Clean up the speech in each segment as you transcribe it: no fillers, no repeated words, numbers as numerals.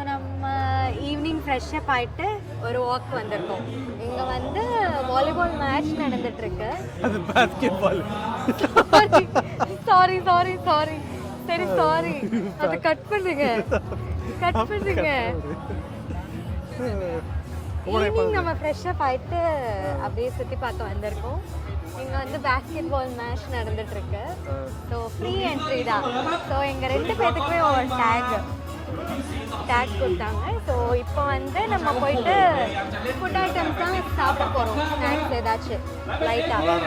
நம்ம evening fresh up ஆகிட்டு ஒரு வாக் வந்திருக்கோம். இங்கே வந்து வாலிபால் மேட்ச் நடந்துட்டுருக்கு. அது basketball. Sorry sorry sorry சரி சாரி, அதை கட் பண்ணுங்க கட் பண்ணுங்க. ஈவினிங் நம்ம ஃப்ரெஷ்ஷப் ஆகிட்டு அப்படியே சுற்றி பார்க்க வந்திருக்கோம். இங்கே வந்து பாஸ்கெட் பால் மேட்ச் நடந்துட்டுருக்கு. ஸோ ஃப்ரீ என்ட்ரி தான். ஸோ எங்கள் 2 பேர்த்துக்குமே ஒரு டேக் கொடுத்தாங்க. ஸோ இப்போ வந்து நம்ம போயிட்டு ஃபுட் ஐட்டம்ஸ் தான் சாப்பிட போகிறோம். ஸ்நாக்ஸ் ஏதாச்சும் லைட்டாக.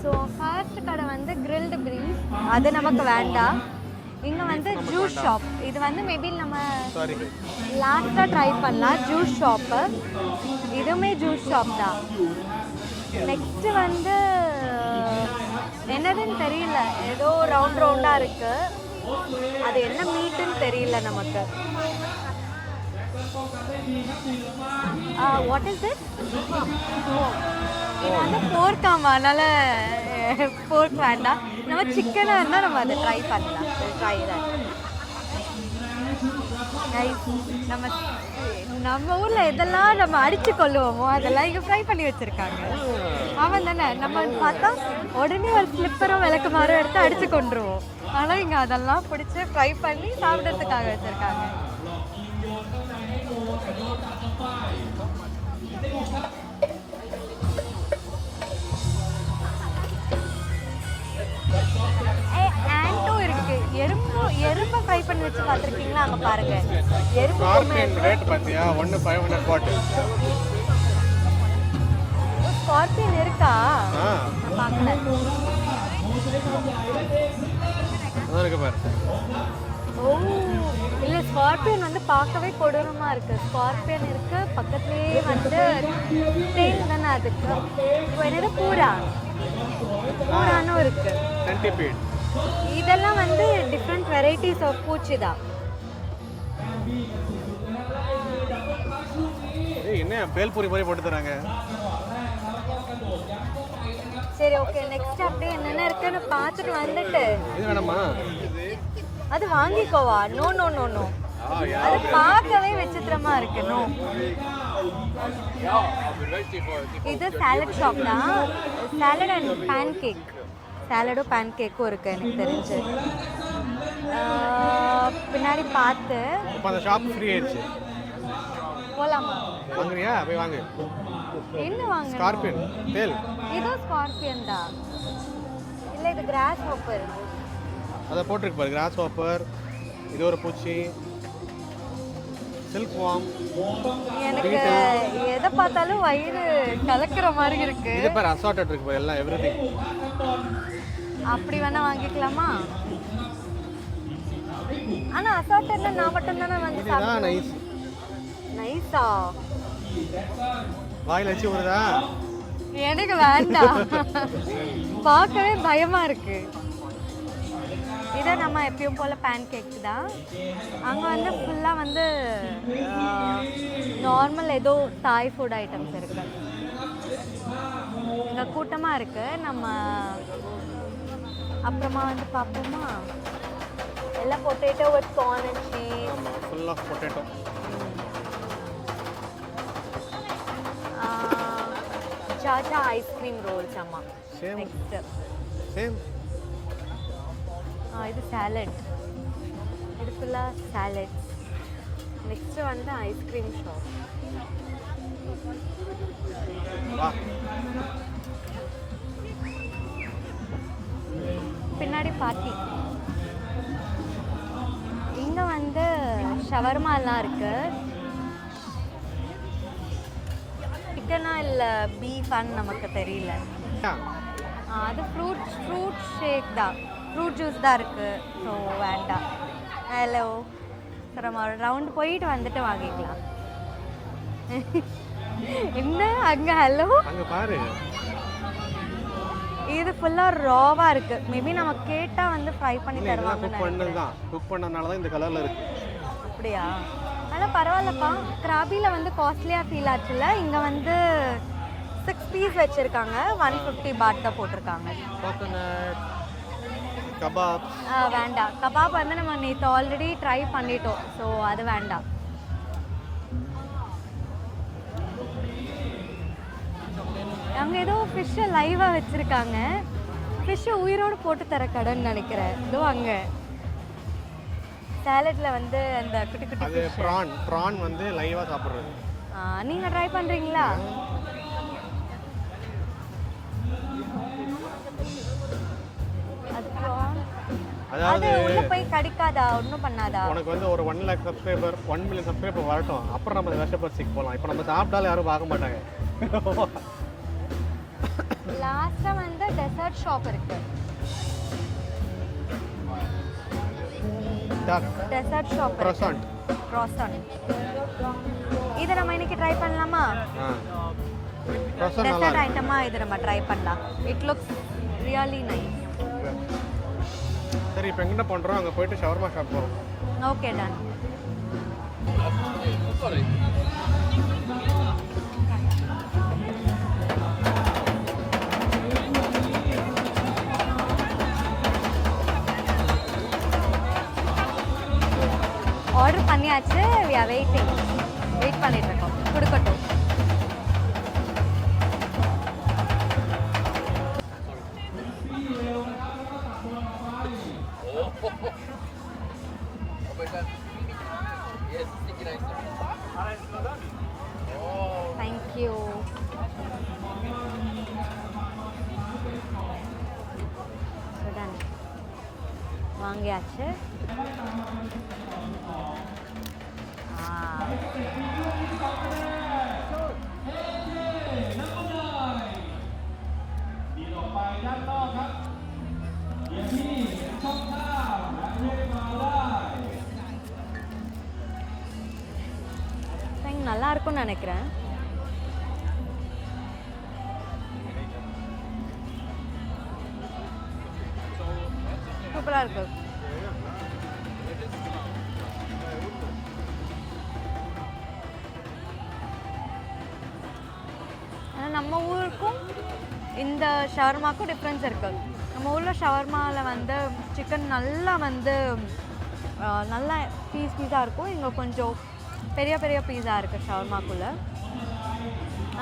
ஸோ ஃபர்ஸ்ட் கடை வந்து கிரில்டு பிரீஸ், அது நமக்கு வேண்டாம். இங்கே வந்து ஜூஸ் ஷாப், இது வந்து மேபி நம்ம லாஸ்ட்டாக ட்ரை பண்ணலாம். ஜூஸ் ஷாப்பு, இதுவுமே ஜூஸ் ஷாப் தான். நெக்ஸ்ட்டு வந்து என்னதுன்னு தெரியல, ஏதோ ரவுண்ட் ரவுண்டாக இருக்குது. அது என்ன மீட்டுன்னு தெரியல நமக்கு. What is this? இது வந்து போர்க்காமா, அதனால் போர்க் வேண்டாம். நம்ம சிக்கனாக இருந்தால் நம்ம அதை ட்ரை பண்ணலாம். ட்ரை தான். நம்ம ஊரில் எதெல்லாம் நம்ம அடித்து கொள்ளுவோமோ அதெல்லாம் இங்கே ஃப்ரை பண்ணி வச்சுருக்காங்க. அவன் தானே நம்ம பார்த்தா உடனே ஒரு ஸ்லிப்பரும் விளக்குமாரும் எடுத்து அடித்து கொண்டுருவோம். ஆனால் இங்கே அதெல்லாம் பிடிச்சி ஃப்ரை பண்ணி சாப்பிட்றதுக்காக வச்சுருக்காங்க. ஆண்டோ இருக்கு. எறும்பை ஃப்ரை பண்ணி வச்சு பார்த்துருக்கீங்களா? அங்கே பாருங்க, எறும்பு ரேட் பார்த்தியா? 1,500 பாட். ஸ்கார்பியன் இருக்கா? பார்க்கல. ஓ இல்லை, ஸ்கார்பியன் வந்து பார்க்கவே கொடூரமாக இருக்குது. ஸ்கார்பியன் இருக்குது, பக்கத்துலேயே வந்து டெயில் தானே அதுக்கு. இப்போ என்னது பூரானும் இருக்குது. இதெல்லாம் வந்து டிஃப்ரெண்ட் வெரைட்டிஸ் ஆஃப் பூச்சி தான். என்ன பேல்பூரி மாதிரி போட்டு தராங்க. சரி ஓகே, நெக்ஸ்ட் அப்படியே என்னென்ன இருக்குன்னு பார்த்துட்டு வந்துட்டு இது வேணாமா? அது வாங்கிக்கோவா? நோ நோ நோ நோ, அது பார்க்கவே விசித்திரமா இருக்கு. நோ. இது சாலட் ஷாப் தான். சாலட் அண்ட் பேன் கேக், சாலடும் பேன் கேக்கும் இருக்கு எனக்கு தெரிஞ்சு. பின்னாடி பார்த்து அந்த ஷாப் ஃப்ரீ ஆயிடுச்சு. போலாமா? வாங்குறியா? போய் வாங்கு. என்ன வாங்க? Scorpion Dale. இது ஸ்கார்பியன் தான். இல்ல இது கிராஸ் ஹாப்பர். அத போட்டுருக்கு பாரு, கிராஸ் ஹாப்பர். இது ஒரு பூச்சி. சில்க்வார்ம். எனக்கு எதை பார்த்தாலும் வயிறு கலக்கிற மாதிரி இருக்கு. இது பாரு அசார்ட்டட் இருக்கு பாரு, எல்லாம் எவ்ரிதிங். அப்படி வேணா வாங்கிக்கலாமா? ஆனா அசார்ட்டட்ல நான் மட்டும் தானே வந்து சாப்பிடுறேன். நைஸ். நைஸா? வாயில வச்சு வருதா? எனக்கு வேண்டாம், பார்க்கவே பயமா இருக்கு. இதை நம்ம எப்பயும் போல் பேன் கேக் தான். அங்கே வந்து ஃபுல்லாக வந்து நார்மல் ஏதோ தாய் ஃபுட் ஐட்டம்ஸ் இருக்கு. இங்கே கூட்டமாக இருக்குது. நம்ம அப்புறமா வந்து பார்ப்போமா? எல்லாம் potato with corn and cheese. Full of potato. சாச்சா ஐஸ்கிரீம் ரோல்ஸ். அம்மா நெக்ஸ்ட் சேம். இது சாலட். இது ஃபுல்லாக சாலட்ஸ். நெக்ஸ்ட்டு வந்து ஐஸ்கிரீம் ஷாப். பின்னாடி பார்ட்டி. இங்கே வந்து ஷவர்மாலாம் இருக்குது. சிக்கனா இல்லை பீஃபான்னு நமக்கு தெரியல. அது ஃப்ரூட் ஷேக் தான், ஃப்ரூட் ஜூஸ் தான் இருக்குது. ஸோ வேண்டாம். ஹலோ, சரி நம்ம ரவுண்ட் போயிட்டு வந்துட்டு வாங்கிக்கலாம். என்ன அங்கே? ஹலோ, அங்கே பாரு. இது ஃபுல்லாக ராவாக இருக்குது. மேபி நம்ம கேட்டால் வந்து ஃப்ரை பண்ணி தருவாங்க. குக் பண்ணனால தான் இந்த கலரில் இருக்குது. அப்படியா? ஆனால் பரவாயில்லப்பா. கிராபியில் வந்து காஸ்ட்லியாக ஃபீல் ஆச்சுல்ல. இங்கே வந்து 6 பீஸ் வச்சுருக்காங்க. 150 பாட் தான் போட்டிருக்காங்க. கபாப். வேண்டாம். கபாப் வந்து நம்ம நேற்று ஆல்ரெடி ட்ரை பண்ணிட்டோம், ஸோ அது வேண்டாம். அங்கே ஏதோ ஃபிஷ்ஷை லைவாக வச்சுருக்காங்க. ஃபிஷ்ஷை உயிரோடு போட்டு தர கடைன்னு நினைக்கிறேன். இதோ அங்கே சேலட்டில் வந்து அந்த குட்டி குட்டி அது ப்ரான் வந்து லைவாக சாப்பிட்றது. நீங்கள் ட்ரை பண்ணுறீங்களா? அது உள்ள போய் கடிக்காதா? ஒன்றும் பண்ணாதா? உனக்கு வந்து ஒரு 1 lakh சப்ஸ்கிரைபர் 1 million சப்ஸ்கிரைபர் வரட்டும், அப்புறம் நம்ம Grasshoppers போகலாம். இப்போ நம்ம சாப்பிட்டாலும் யாரும் பார்க்க மாட்டாங்க. லாஸ்ட்டாக வந்து டெசர்ட் ஷாப் இருக்கு. Dessert shop croissant. இதை நம்ம இன்னைக்கு ட்ரை பண்ணலாமா? டெசர்ட் ஐட்டமா இது நம்ம ட்ரை பண்ணலாம். It looks really nice. சரி, இப்போ எங்கே பண்ணுறோம்? அங்கே போயிட்டு ஷவர்மா ஷாப் போகிறோம். Okay, done. ஆர்டர் பண்ணியாச்சு. we are waiting. வெயிட் பண்ணிட்டு இருக்கோம். கொடுக்கட்டும். Thank you. So done. வாங்கியாச்சு. நல்லா இருக்கும்னு நினைக்கிறேன். சூப்பராக இருக்கு. ஆனால் நம்ம ஊருக்கும் இந்த ஷவர்மாக்கும் டிஃப்ரென்ஸ் இருக்குது. நம்ம ஊரில் ஷவர்மாவில் வந்து சிக்கன் நல்லா வந்து நல்லா பீஸாக இருக்கும். இங்கே கொஞ்சம் பெரிய பெரிய பீஸாக இருக்குது ஷவர்மாக்குள்ளே.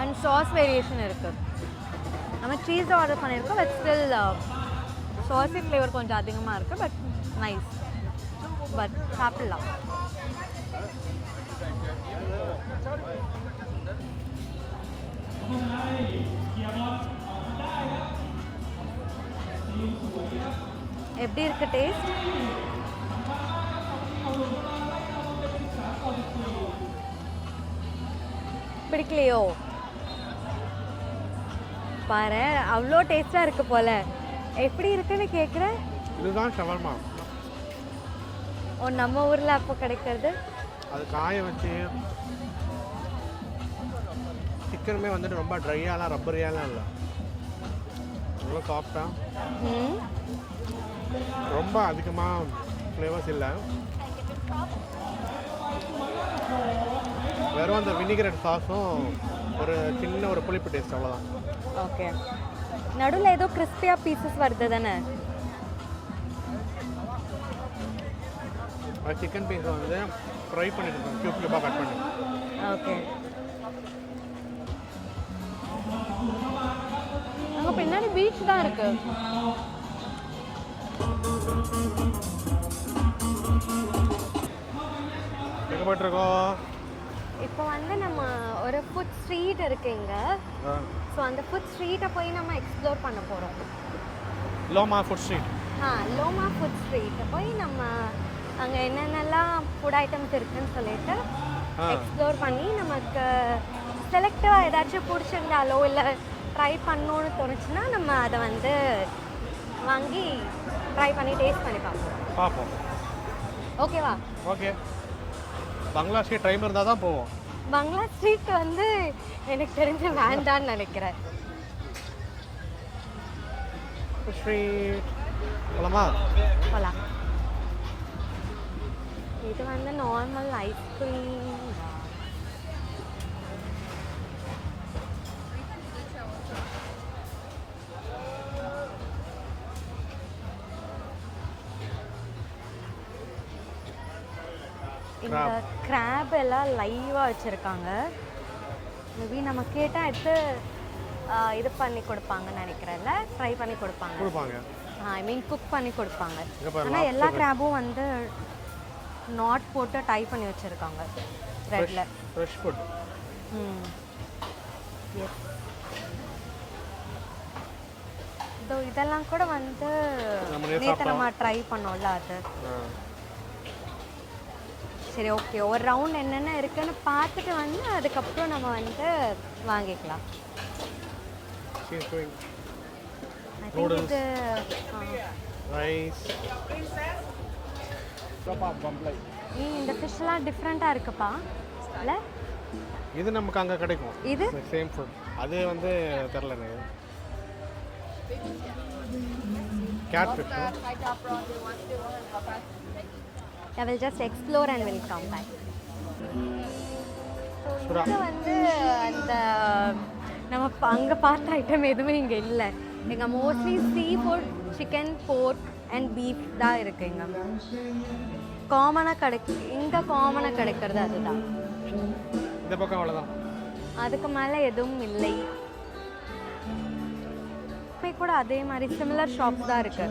அண்ட் சாஸ் வேரியேஷன் இருக்குது. நம்ம சீஸ் ஆர்டர் பண்ணியிருக்கோம், பட் ஸ்டில் சாஸி ஃப்ளேவர் கொஞ்சம் அதிகமாக இருக்குது. But nice. பட் சாப்பிட்லாம். எப்படி இருக்குது டேஸ்ட்? பிடிக்கலையோ? பாரு, அவ்வளோ டேஸ்டாக இருக்கு போல. எப்படி இருக்குன்னு கேட்குறேன். இதுதான் ஷவர்மா. நம்ம ஊரில் அப்போ கிடைக்கிறது அது காய வச்சு சிக்கனுமே வந்துட்டு ரொம்ப ட்ரையாலாம் ரப்பரியாலாம் இல்லை, நல்லா சாஃப்டாக, ரொம்ப அதிகமாக ஃப்ளேவர்ஸ் இல்லை. வெறும் அந்த வினிகரட் சாஸும் ஒரு சின்ன ஒரு புளிப்பு டேஸ்ட், அவ்வளோதான். ஓகே. நடுவில் ஏதோ கிறிஸ்பியாக பீசஸ் வருது தானே? சிக்கன் பீஸ் வந்து ஃப்ரை பண்ணிட்டு க்யூப் க்யூப்பாக கட் பண்ணி. ஓகே. அங்கே பின்னாடி பீச் தான் இருக்கு. எங்கே போயிட்டுருக்கோம்? இப்போ வந்து நம்ம ஒரு ஃபுட் ஸ்ட்ரீட் இருக்கு இங்கே. ஸோ அந்த ஃபுட் ஸ்ட்ரீட்டை போய் நம்ம எக்ஸ்ப்ளோர் பண்ண போகிறோம். Loma food street. Loma food ஸ்ட்ரீட்டை போய் நம்ம அங்கே என்னென்னலாம் ஃபுட் ஐட்டம்ஸ் இருக்குன்னு சொல்லிட்டு எக்ஸ்ப்ளோர் பண்ணி நமக்கு செலக்டாக ஏதாச்சும் பிடிச்சிருந்தாலோ இல்லை ட்ரை பண்ணணுன்னு தோணுச்சுன்னா நம்ம அதை வந்து வாங்கி ட்ரை பண்ணி டேஸ்ட் பண்ணி பார்ப்போம். ஓகேவா? ஓகே. பங்களா ஸ்ட்ரீட் டைம் இருந்தால் தான் போவோம். பங்களா ஸ்ட்ரீட் வந்து எனக்கு தெரிஞ்சு வேண்டான்னு நினைக்கிறேன். ஸ்ட்ரீட் போலாமா? போகலாம். இது வந்து நார்மல் ஐஸ்கிரீம். இந்த கிராப் எல்லாம் லைவாக வச்சுருக்காங்க. மேபி நம்ம கேட்டால் எடுத்து இது பண்ணி கொடுப்பாங்கன்னு நினைக்கிறேன்ல, ஃப்ரை பண்ணி கொடுப்பாங்க. ஐ மீன் குக் பண்ணி கொடுப்பாங்க. ஆனால் எல்லா கிராபும் வந்து நாட் போட்டு டை பண்ணி வச்சுருக்காங்க த்ரெட்ல. Fresh food. எஸ். இதெல்லாம் கூட வந்து நேற்று நம்ம ட்ரை பண்ணோம்ல அது. சரி ஓகே, ஒரு ரவுண்ட் என்னென்ன இருக்குன்னு பார்த்துட்டு வந்து அதுக்கப்புறம் நம்ம வந்து வாங்கிக்கலாம். இது ரைஸ். இந்த ஃபிஷ்லாம் டிஃப்ரெண்ட்டாக இருக்குப்பா இல்லை? இது நமக்கு அங்கே கிடைக்கும். இது சேம் ஃபுட். அது வந்து தெரில எனக்கு. Gate fish. I will just explore and will come back. So இது வந்து அந்த நம்ம அங்கே பார்த்த ஐட்டம் எதுவுமே இங்கே இல்லை. எங்கள் மோஸ்ட்லி சீ ஃபுட், சிக்கன், போர்க் அண்ட் பீஃப் தான் இருக்குது இங்கே. காமனாக இங்கே காமனாக கிடைக்கிறது அதுதான். இந்த பக்கம் அவ்வளோதான். அதுக்கு மேலே எதுவும் இல்லை. கூட அதே மாதிரி சிமிலர் ஷாப்ஸ் தான் இருக்கு.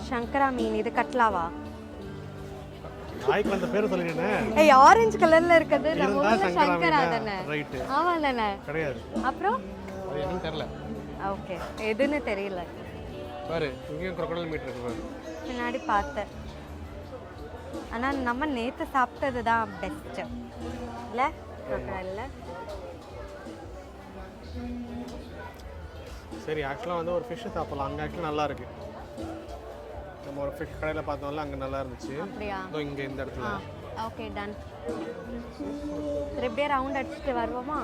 சங்கரா மீன். இது கட்லாவா? நாய்க்கு அந்த பேர் சொல்லிட்டேனே. ஏய், ஆரஞ்சு கலர்ல இருக்குது. நம்ம ஊர்ல சங்கரா தானே? ரைட். ஆமா தானே? கிடையாது. அப்புறம் அது என்னன்னு தெரியல. ஓகே, எதுன்னு தெரியல. பாரு, இங்கேயும் crocodile மீட் இருக்கு பாரு. முன்னாடி பார்த்தேன். ஆனா நம்ம நேத்து சாப்பிட்டது தான் பெஸ்ட் இல்ல? crocodile. சரி, ஆக்சுவலாக வந்து ஒரு ஃபிஷ் சாப்பிடலாம். அங்கே ஆக்சுவலாக நல்லா இருக்கு. நம்ம ஒரு ஃபிஷ் கடையில் பார்த்தோம்ல, அங்கே நல்லா இருந்துச்சு. இதோ இங்கே இந்த இடத்துல. Okay, done. சரி, இப்படியே ரவுண்ட் அடிச்சுட்டு வருவோமா?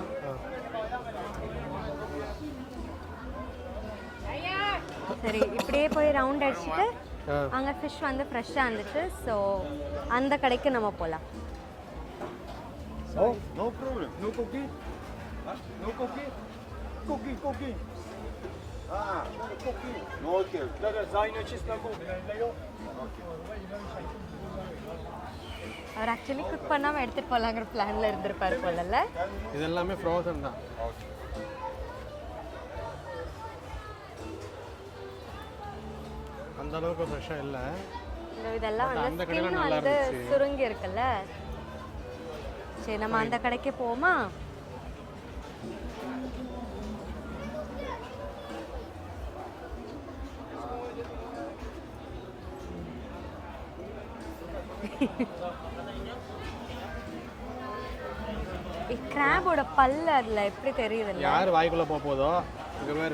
சரி, இப்படியே போய் ரவுண்ட் அடிச்சுட்டு அங்கே ஃபிஷ் வந்து ஃப்ரெஷ்ஷாக இருந்துச்சு. ஸோ அந்த கடைக்கு நம்ம போகலாம். No problem. No cooking? No cooking? Cooking. No cooking. No, okay. அவர் ஆக்சுவலி குக் பண்ணாமல் எடுத்துகிட்டு போகலாங்கிற பிளானில் இருந்திருப்பாரு போலல்ல. இது எல்லாமே ஃப்ரோசன் தான். அந்த அளவுக்கு ஃப்ரெஷ்ஷாக இல்லை. இதெல்லாம் வந்து ஸ்கின் வந்து சுருங்கி இருக்குல்ல. சரி, நம்ம அந்த கடைக்கு போமா? கிராபோட பல்லு அதுல எப்படி தெரியுது? யார் வாய்க்குள்ள போதோ இங்க வேற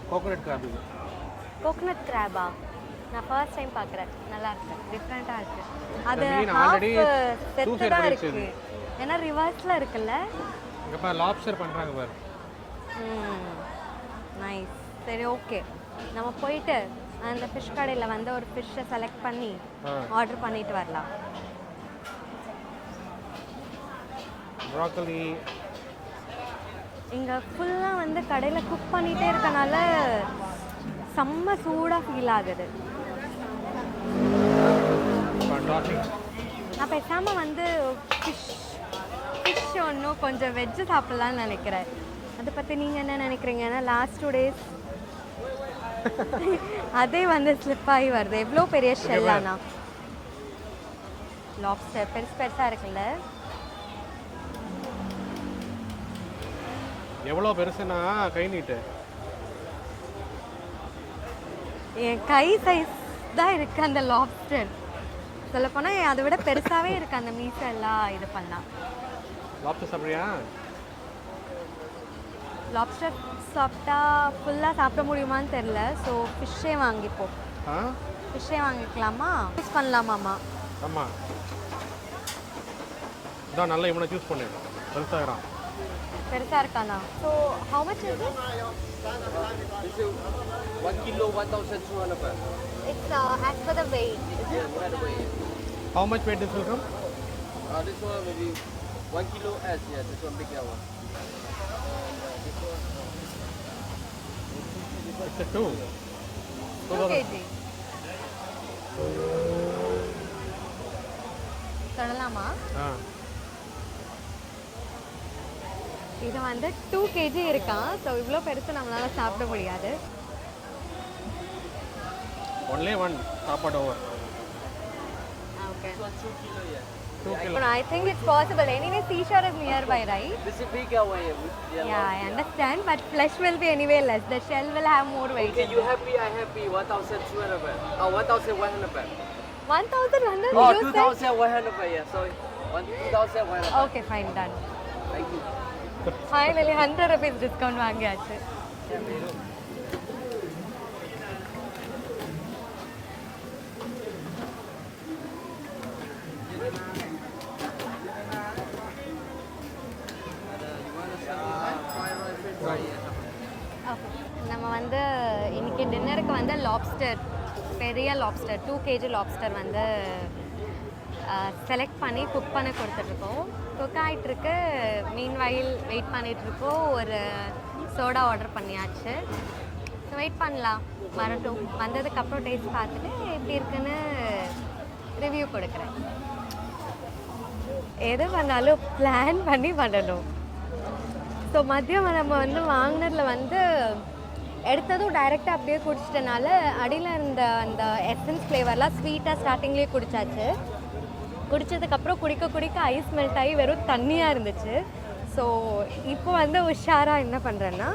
கோகனட் கிராப். இது கோகனட் கிராபா? நான் ஃபர்ஸ்ட் டைம் பார்க்குறேன். நல்லா இருக்கு, டிஃப்ரெண்ட்டாக இருக்கு. அது ஆல்ரெடி செத்துதான் இருக்கு. ஏன்னா ரிவர்ஸ்ல இருக்குல்ல. இங்க பாரு, லாப்ஸ்டர் பண்றாங்க பாரு. நைஸ். சரி ஓகே, நம்ம போயிட்டு அந்த ஃபிஷ் கடையில் வந்து ஒரு ஃபிஷ்ஷை செலக்ட் பண்ணி ஆர்டர் பண்ணிட்டு வரலாம். ப்ரோக்கலி இங்கே ஃபுல்லாக வந்து கடையில் குக் பண்ணிகிட்டே இருக்கனால செம்ம சூடாக ஃபீல் ஆகுது. நான் பேசாமல் வந்து ஃபிஷ் ஒன்றும் கொஞ்சம் வெஜ்ஜு சாப்பிட்லான்னு நினைக்கிறேன். அதை பற்றி நீங்கள் என்ன நினைக்கிறீங்க? ஏன்னா லாஸ்ட் 2 days அதே வந்து ஸ்லிப் ஆகி வருது. எவ்வளோ பெரிய ஷெல்லானா லாப்ஸ்டர் பெருசாக இருக்குல்ல. எவ்வளோ பெருசுனா கை நீட்டு. என் கை சைஸ் தான் இருக்கு அந்த லாப்ஸ்டர். சொல்லப்போனால் அதை விட பெருசாகவே இருக்கு அந்த மீசை எல்லாம். இது பண்ணலாம். லாப்ஸ்டர் சாப்பிட்றியா? லாப்ஸ்டர் சாப்பிட்டா ஃபுல்லாக சாப்பிட முடியுமான்னு தெரில. ஸோ ஃபிஷ்ஷே வாங்கிப்போம். ஃபிஷ்ஷே வாங்கிக்கலாமா? யூஸ் பண்ணலாமாம்மா? ஆமாம், இதான் நல்லா இவனை சூஸ் பண்ணு. பெருசாக இருக்கானா? So how much is it? 1 kilo 1,200. It's as per the weight. How much weight this will come? This one maybe 1 kilo as. Yeah, this one bigger one. It's a 2 kg. So தொடலாமா? இது வந்து 2 kg இருக்கான். So இவ்வளோ பெருசு நம்மளால சாப்பிட முடியாது. Only one சாப்பாடு over. Okay. 2 kilo, yeah. 2 kilo. I think it's possible. Anyway, seashore is nearby, right? This is bigger way. Yeah, I understand. But flesh will be anyway less. The shell will have more weight. Okay, you happy? I happy. 1,200 baht. Oh, 1,100 baht. 1,100? Oh, You said? 2,100 baht. Yeah, sorry. 2,100. Okay, fine, done. Thank you. Finally, 100 rupees discount வாங்கியாச்சு. நம்ம வந்து இன்னைக்கு டின்னருக்கு வந்து lobster, பெரிய lobster 2 kg lobster வந்து select பண்ணி cook பண்ண கொடுத்துட்ருக்கோம். குக் ஆகிட்டுருக்கு. மீன் வயல் வெயிட் பண்ணிகிட்ருக்கோம். ஒரு சோடா ஆர்டர் பண்ணியாச்சு. ஸோ வெயிட் பண்ணலாம், வரட்டும். வந்ததுக்கப்புறம் டேஸ்ட் பார்த்துட்டு எப்படி இருக்குன்னு ரிவ்யூ கொடுக்குறேன். எது பண்ணாலும் பிளான் பண்ணி பண்ணணும். ஸோ மதியம் நம்ம வந்து வாங்கினதில் வந்து எடுத்ததும் டைரெக்டாக அப்படியே குடிச்சிட்டனால அடியில் இருந்த அந்த எசன்ஸ் ஃப்ளேவர்லாம் ஸ்வீட்டாக ஸ்டார்டிங்லேயே குடித்தாச்சு. குடித்ததுக்கப்புறம் குடிக்க ஐஸ் மெல்ட் ஆகி வெறும் தண்ணியாக இருந்துச்சு. ஸோ இப்போ வந்து உஷாராக என்ன பண்ணுறேன்னா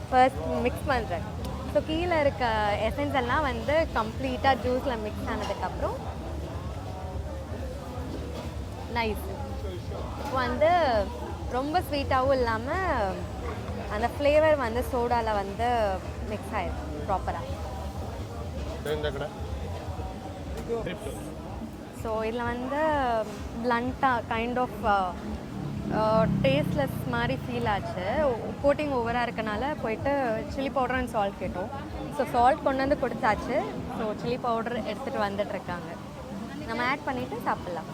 ஃபர்ஸ்ட் மிக்ஸ் பண்ணுறேன். ஸோ கீழே இருக்க எசன்ஸ் எல்லாம் வந்து கம்ப்ளீட்டாக ஜூஸில் மிக்ஸ் ஆனதுக்கப்புறம் நைஸ். இப்போ வந்து ரொம்ப ஸ்வீட்டாகவும் இல்லாமல் அந்த ஃப்ளேவர் வந்து சோடாவில் வந்து மிக்ஸ் ஆகிடும் ப்ராப்பராக. ஸோ இதில் வந்து பிளண்ட்டாக கைண்ட் ஆஃப் டேஸ்ட்லெஸ் மாதிரி ஃபீல் ஆச்சு. கோட்டிங் ஓவராக இருக்கனால போயிட்டு சில்லி பவுடர் அண்ட் சால்ட் கேட்டோம். ஸோ சால்ட் கொண்டு வந்து கொடுத்தாச்சு. ஸோ சில்லி பவுடர் எடுத்துகிட்டு வந்துட்டுருக்காங்க. நம்ம ஆட் பண்ணிவிட்டு சாப்பிட்லாம்.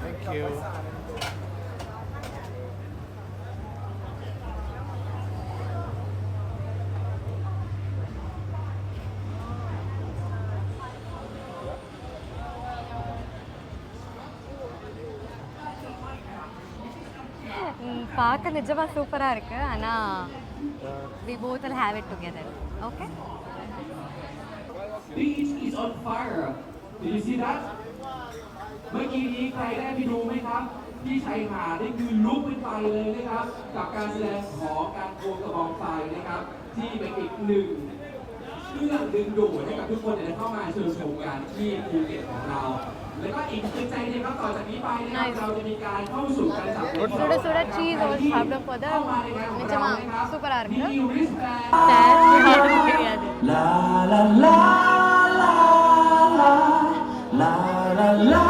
Thank you. பார்க்க நிஜமாக சூப்பராக இருக்குது. ஆனால் we both will have it together. Okay? Beach is on fire. Did you see that? เมื่อกี้นี้ใครได้ไปดูไหมครับ ที่ชายหาดนี่คือลุกเป็นไฟเลยนะครับกับการแสดงของการโคมกระบองไฟนะครับที่เป็นอีกหนึ่งเรื่องดึงดูดให้กับทุกคนได้เข้ามาเชิญชมกันที่ภูเก็ตของเราแล้วก็อีกหนึ่งใจเดียวครับต่อจากนี้ไปนะครับเราจะมีการเข้าสู่การจับ சுட சுட சீஸ் ஒரு சாப்பிட போது நிஜமா சூப்பரா இருக்கு தெரியாது லா லா லா லா லா லா லா லா லா லா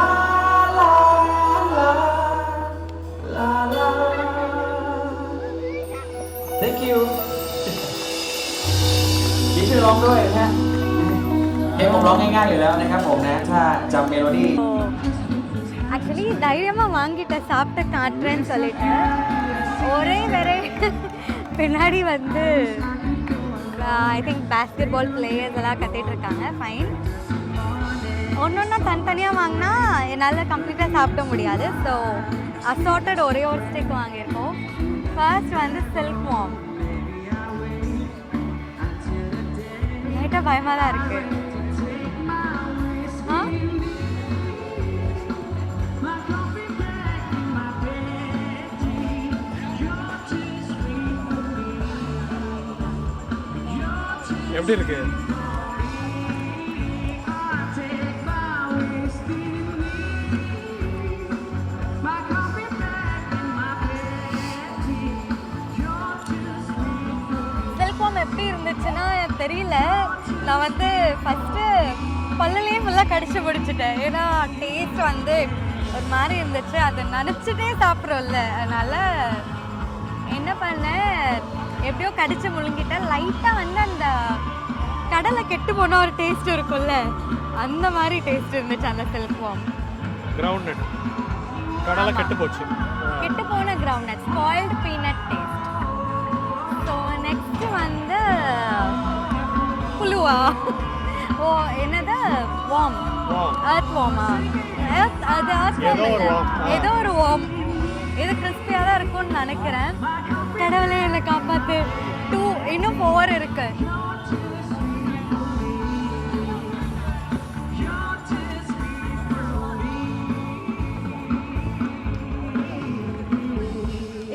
Thank you พี่ช่วยร้องด้วยนะฮะเพลงผมร้องง่ายๆอยู่แล้วนะครับผมนะถ้าจำเมโลดี้ஆக்சுவலி தைரியமாக வாங்கிட்டேன் சாப்பிட்டு காட்டுறேன்னு சொல்லிட்டு ஒரே வேற பின்னாடி வந்து I think basketball players எல்லாம் கத்திட்டு இருக்காங்க ஃபைன் ஒன்றொன்னா தனித்தனியாக வாங்கினா என்னால் கம்ப்ளீட்டாக சாப்பிட முடியாது ஸோ அசார்ட்டட் ஒரே ஒரு ஸ்டிக் வாங்கியிருக்கோம் ஃபர்ஸ்ட் வந்து சில்க்வார்ம் லைட்டாக பயமாக தான் இருக்குது எப்படி இருக்கு சில்க்வார்ம் எப்படி இருந்துச்சுன்னா தெரியல நான் வந்து ஃபஸ்ட்டு பல்லுலேயே ஃபுல்லாக கடிச்சு பிடிச்சிட்டேன் ஏன்னா டேஸ்ட் வந்து ஒரு மாதிரி இருந்துச்சு அதை நினச்சிட்டே சாப்பிட்றோம்ல அதனால் என்ன பண்ணேன் எப்படியோ கடிச்சு முழுங்கிட்டேன் லைட்டாக வந்து அந்த கடலை கெட்டு போன ஒரு டேஸ்ட் இருக்கும்ல அந்த மாதிரி டேஸ்ட் இருந்துச்சு அந்த சில்க்வார்ம் கிரவுண்ட் நட் கடலை கெட்டு போச்சு கெட்டு போன ground nut spoiled peanut taste so next வந்து புழுவா ஓ என்னது வார்ம் எர்த் வார்மா அது ஏதோ ஒரு வார்ம் இது கிறிஸ்பியாக தான் இருக்கும்னு நினைக்கிறேன் கடவுளே என்னை காப்பாற்று 2 இன்னும் 4 இருக்கு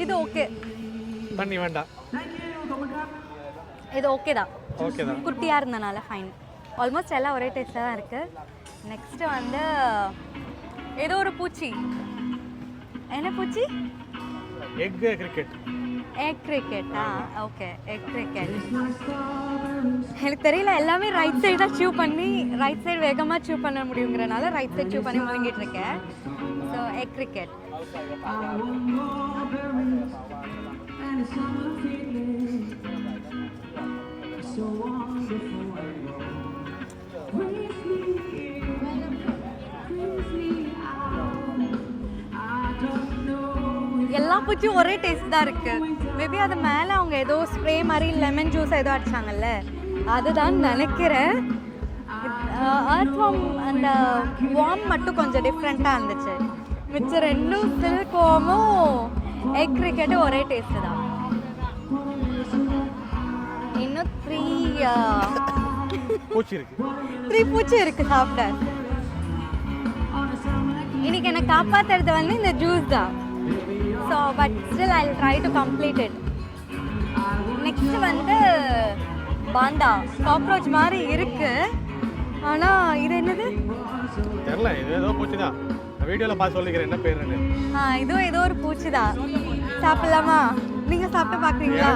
இது ஓகே தண்ணி வேண்டாம் இது ஓகே தான் ஓகே தான் குட்டியாக இருந்தனால ஃபைன் ஆல்மோஸ்ட் எல்லாம் ஒரே டேஸ்ட்டாக தான் இருக்குது நெக்ஸ்ட்டு வந்து ஏதோ ஒரு பூச்சி என்ன பூச்சி எக் கிரிக்கெட் எக் கிரிக்கெட்டா ஓகே எக் கிரிக்கெட் எனக்கு தெரியல எல்லாமே ரைட் சைடு தான் சூ பண்ணி ரைட் சைடு வேகமாக சூ பண்ண முடியுங்கிறனால ரைட் சைடு சூ பண்ணி முழுங்கிட்டு இருக்கேன் ஸோ எக் கிரிக்கெட் எல்லா பூச்சியும் ஒரே டேஸ்ட் தான் இருக்கு மேபி அது மேலே அவங்க ஏதோ ஸ்ப்ரே மாதிரி லெமன் ஜூஸ் ஏதோ அடிச்சாங்கல்ல அதுதான் நினைக்கிறேன் earthworm அந்த வார்ம் மட்டும் கொஞ்சம் டிஃப்ரெண்ட்டாக இருந்துச்சு மிச்சம் ரெண்டும் சில்க்வார்மும் எக் கிரிக்கெட்டும் ஒரே டேஸ்ட்டு தான் இன்னும் 3 பூச்சி இருக்கு சாப்பிட இன்னைக்கு என்னை காப்பாற்றுறது வந்து இந்த ஜூஸ் தான் so but still I try to complete it next வந்து பாண்டா காக்ரோச் மாதிரி இருக்கு ஆனால் இது என்னது தெரியல இது ஏதோ பூச்சி தான் வீடியோவில் பார்த்து சொல்லிக்கிறேன் என்ன பேருன்னு இதுவும் ஏதோ ஒரு பூச்சி தான் சாப்பிடலாமா நீங்கள் சாப்பிட்டு பார்க்குறீங்களா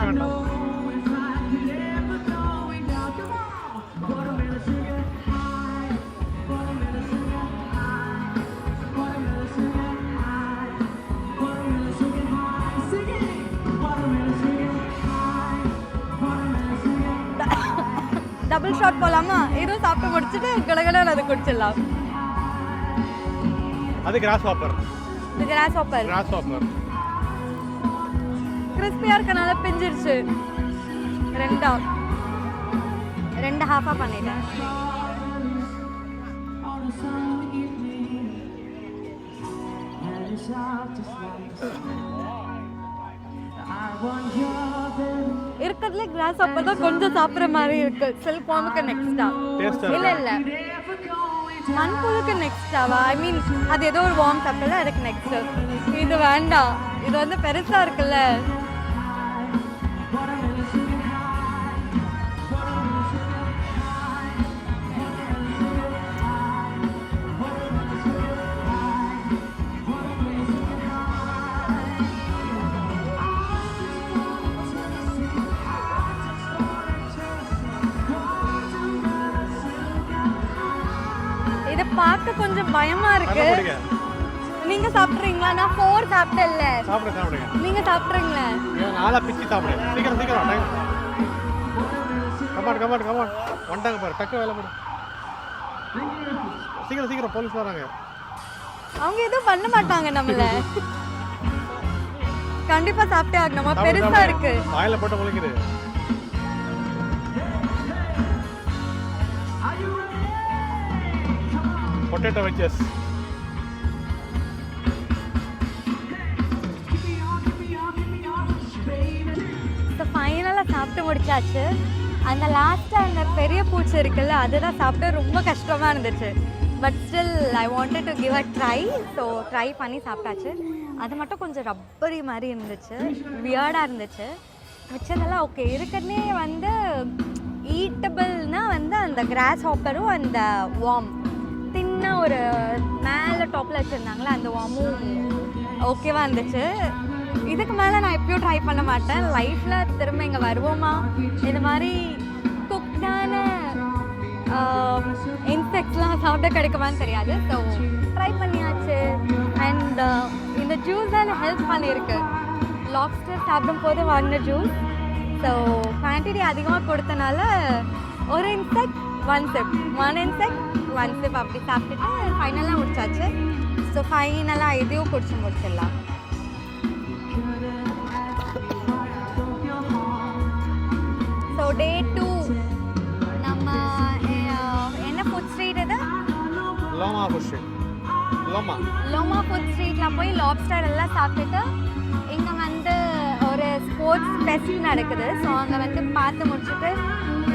டபுள் ஷாட் போலாமா இதுவும் சாப்பிட்டு முடிச்சுட்டு கடகடான்னு அது குடிச்சிடலாம் அது கிராஸ்ஹாப்பர் கிறிஸ்பியாக இருக்கனால பிஞ்சிருச்சு ரெண்டு ஹாஃபாக பண்ணிட்டேன் இருக்கிறதுல கிராஸ்ஹாப்பர் தான் கொஞ்சம் சாப்பிட்ற மாதிரி இருக்கு சில்க்வார்முக்கு நெக்ஸ்டா இல்ல மண்புழுக்கு நெக்ஸ்டாவா? ஐ மீன் அது ஏதோ ஒரு வார்ம் சாப்பிடல, அதுக்கு நெக்ஸ்ட். இது வேண்டாம், இது வந்து பெருசா இருக்குல்ல. இதை பார்க்க கொஞ்சம் பயமா இருக்கு. நீங்க சாப்பிடுறீங்களா? நான் 4 சாப்பிட்டேன்ல. சாப்பிடுங்க. நீங்க சாப்பிடுறீங்களா? நாளா பிச்சி சாப்பிடு. சீக்கிரம் டைம். கமான். வந்துட்டாங்க பாரு. டக்கு வேலை போடு. சீக்கிரம் போலீஸ் வராங்க. அவங்க எதுவும் பண்ண மாட்டாங்க நம்மள. கண்டிப்பா சாப்பிட்டே ஆகணுமா? பெருசா இருக்கு. வாயில போட்டு முழுங்குது. Potato veggies. ஃபைனலாக சாப்பிட்டு முடிச்சாச்சு. அந்த லாஸ்ட்டாக அந்த பெரிய பூச்சி இருக்குல்ல, அதுதான் சாப்பிட்டு ரொம்ப கஷ்டமாக இருந்துச்சு. But still I wanted to give a try. So try பண்ணி சாப்பிட்டாச்சு. அது மட்டும் கொஞ்சம் ரப்பரி மாதிரி இருந்துச்சு, வியர்டாக இருந்துச்சு. மிச்சதெல்லாம் ஓகே. இருக்கிறதே வந்து ஈட்டபிள்னால் வந்து அந்த கிராஸ் ஹாப்பரும் அந்த வார்ம் தின்ன ஒரு மேலே டாப்பில் வச்சுருந்தாங்களே அந்த வார்மும் ஓகேவா இருந்துச்சு. இதுக்கு மேலே நான் எப்பயும் ட்ரை பண்ண மாட்டேன். லைஃப்பில் திரும்ப இங்கே வருவோமா, இந்த மாதிரி குக்டான இன்செக்ட்ஸ்லாம் சாப்பிட கிடைக்குமான்னு தெரியாது. ஸோ ட்ரை பண்ணியாச்சு. அண்ட் இந்த ஜூஸ் தான் ஹெல்ப் பண்ணியிருக்கு. லாப்ஸ்டர் சாப்பிடும் போது வாங்கின ஜூஸ். ஸோ குவான்டிட்டி அதிகமாக கொடுத்தனால ஒரு இன்செக்ட் 1 சிப், 1 இன்செக்ட் 1 சிப் அப்படி சாப்பிட்டுட்டு ஃபைனலாக முடிச்சாச்சு. ஸோ ஃபைனலாக இதையும் முடிச்சிடலாம். ஸோ டே 2 நம்ம என்ன ஃபுட் ஸ்ட்ரீட் இது? Loma food street. Loma food ஸ்ட்ரீட்டில் போய் லாப்ஸ்டர் எல்லாம் சாப்பிட்டுட்டு இங்கே வந்து ஒரு ஸ்போர்ட்ஸ் ஃபெஸ்ட் நடக்குது. ஸோ அங்கே வந்து பார்த்து முடிச்சுட்டு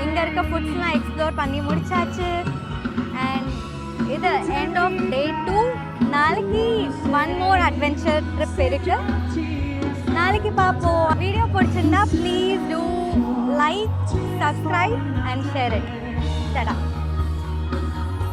இங்கே இருக்க ஃபுட்ஸ்லாம் எக்ஸ்ப்ளோர் பண்ணி முடிச்சாச்சு. அண்ட் இது எண்ட் ஆஃப் டே 2. நாளைக்கு 1 more அட்வென்ச்சர் ட்ரிப் இருக்கு. நாளைக்கு பார்ப்போம். வீடியோ பிடிச்சிருந்தா please do like, subscribe and share it. டடா.